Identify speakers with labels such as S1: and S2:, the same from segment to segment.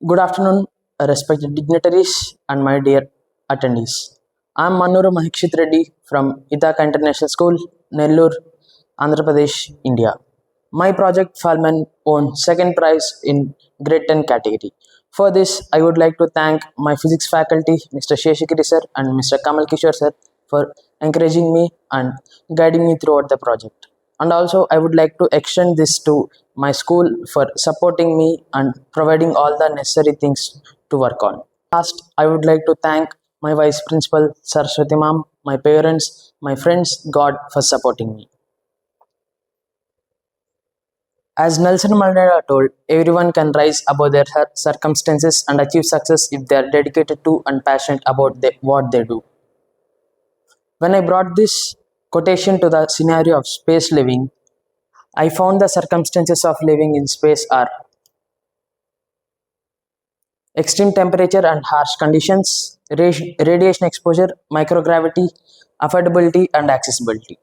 S1: Good afternoon, respected dignitaries and my dear attendees. I am MANNURU MAHIKSHITH Reddy from ITHAKA International School, Nellore, Andhra Pradesh, India. My project FULMEN won second prize in Grade 10 category. For this, I would like to thank my physics faculty, Mr. Sheshagiri sir and Mr. Kamal Kishore sir, for encouraging me and guiding me throughout the project. And also, I would like to extend this to my school for supporting me and providing all the necessary things to work on. Last, I would like to thank my vice principal, Saraswati ma'am, my parents, my friends, God for supporting me. As Nelson Mandela told, everyone can rise above their circumstances and achieve success if they are dedicated to and passionate about what they do. When I brought this quotation to the scenario of space living, I found the circumstances of living in space are extreme temperature and harsh conditions, radiation exposure, microgravity, affordability, and accessibility.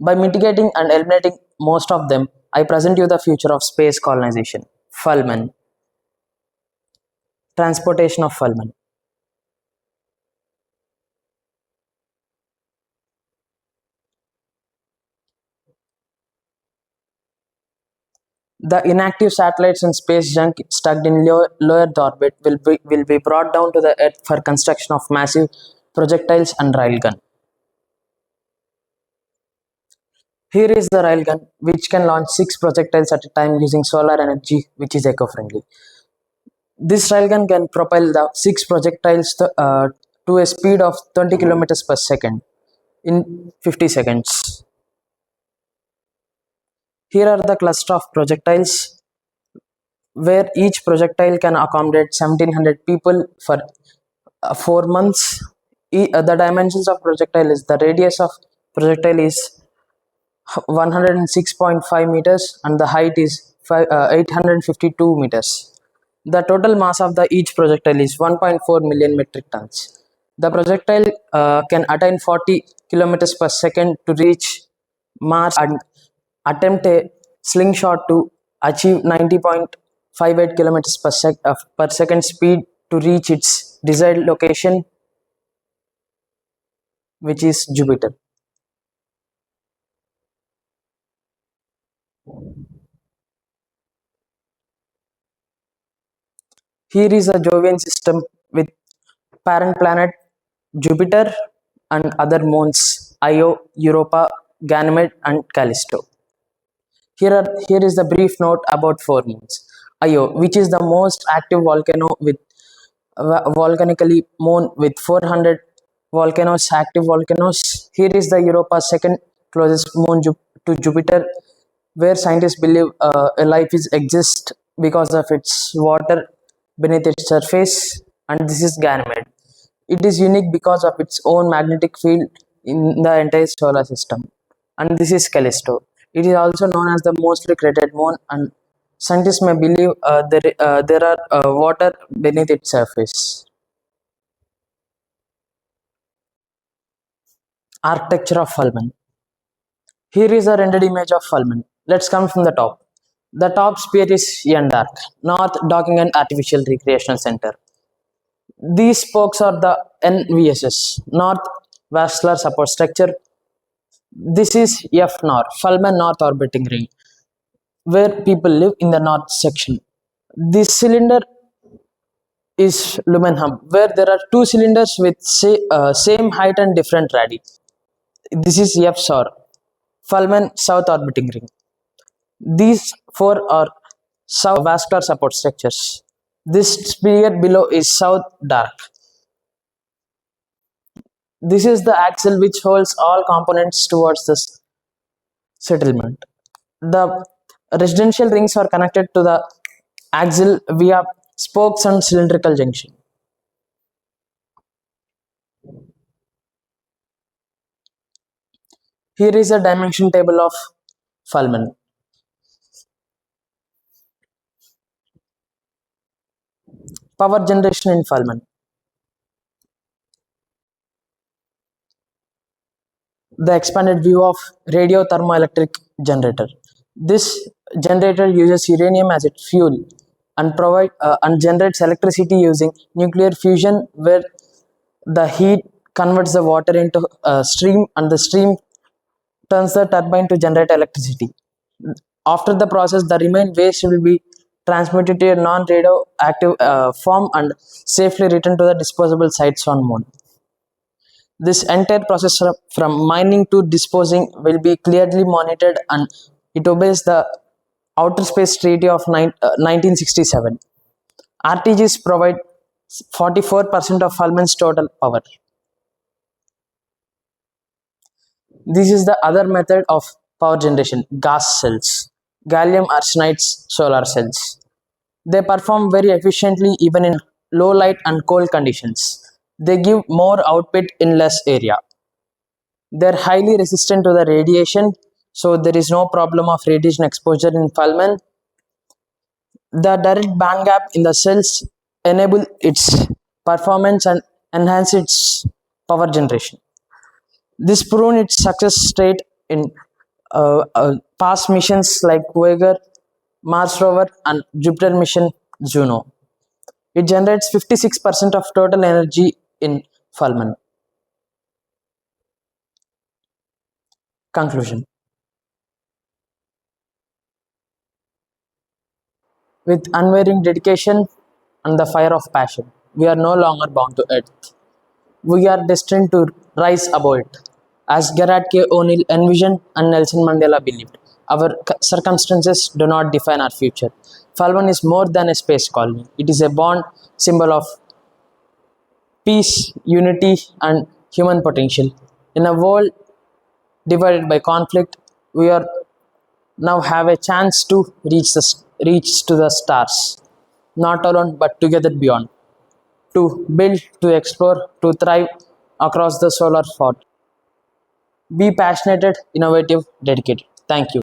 S1: By mitigating and eliminating most of them, I present you the future of space colonization. FULMEN. Transportation of FULMEN. The inactive satellites and space junk stuck in low Earth orbit will be brought down to the Earth for construction of massive projectiles and railgun. Here is the railgun, which can launch 6 projectiles at a time using solar energy, which is eco-friendly. This railgun can propel the 6 projectiles to a speed of 20 kilometers per second in 50 seconds. Here are the cluster of projectiles, where each projectile can accommodate 1700 people for 4 months. The dimensions of projectile is the radius of projectile is 106.5 meters and the height is 852 meters. The total mass of each projectile is 1.4 million metric tons. The projectile can attain 40 kilometers per second to reach Mars and attempt a slingshot to achieve 90.58 kilometers per second speed to reach its desired location, which is Jupiter. Here is a Jovian system with parent planet Jupiter and other moons Io, Europa, Ganymede, and Callisto. Here is the brief note about 4 moons. Io, which is the most active volcano with volcanically moon with 400 volcanoes, active volcanoes. Here is the Europa's second closest moon to Jupiter, where scientists believe a life is exist because of its water beneath its surface, and this is Ganymede. It is unique because of its own magnetic field in the entire solar system, and this is Callisto. It is also known as the mostly created moon, and scientists may believe there are water beneath its surface. Architecture of FULMEN. Here is a rendered image of FULMEN. Let's come from the top. The top sphere is Dark, North Docking and Artificial Recreational Center. These spokes are the NVSS, North Vascular Support Structure. This is FNOR, FULMEN North Orbiting Ring, where people live in the north section. This cylinder is lumen hub, where there are 2 cylinders with same height and different radii. This is FSOR, FULMEN South Orbiting Ring. These 4 are south vascular support structures. This sphere below is South Dark. This is the axle which holds all components towards this settlement. The residential rings are connected to the axle via spokes and cylindrical junction. Here is a dimension table of FULMEN. Power generation in FULMEN. The expanded view of radio thermoelectric generator. This generator uses uranium as its fuel. and provide and generates electricity using nuclear fusion, where the heat converts the water into steam, and the steam turns the turbine to generate electricity. After the process, the remaining waste will be transmitted to a non-radioactive form and safely returned to the disposable sites on Moon. This entire process from mining to disposing will be clearly monitored, and it obeys the Outer Space Treaty of 1967. RTGs provide 44% of FULMEN's total power. This is the other method of power generation, gas cells, gallium arsenide solar cells. They perform very efficiently even in low light and cold conditions. They give more output in less area. They are highly resistant to the radiation, so there is no problem of radiation exposure in FULMEN. The direct band gap in the cells enable its performance and enhance its power generation. This proven its success rate in past missions like Voyager, Mars rover, and Jupiter mission Juno. It generates 56% of total energy in FULMEN. Conclusion. With unwavering dedication and the fire of passion, we are no longer bound to Earth. We are destined to rise above it. As Gerard K. O'Neill envisioned and Nelson Mandela believed, our circumstances do not define our future. FULMEN is more than a space colony. It is a bond symbol of peace, unity, and human potential. In a world divided by conflict, we are now have a chance to reach to the stars, not alone but together beyond. To build, to explore, to thrive across the solar fort. Be passionate, innovative, dedicated. Thank you.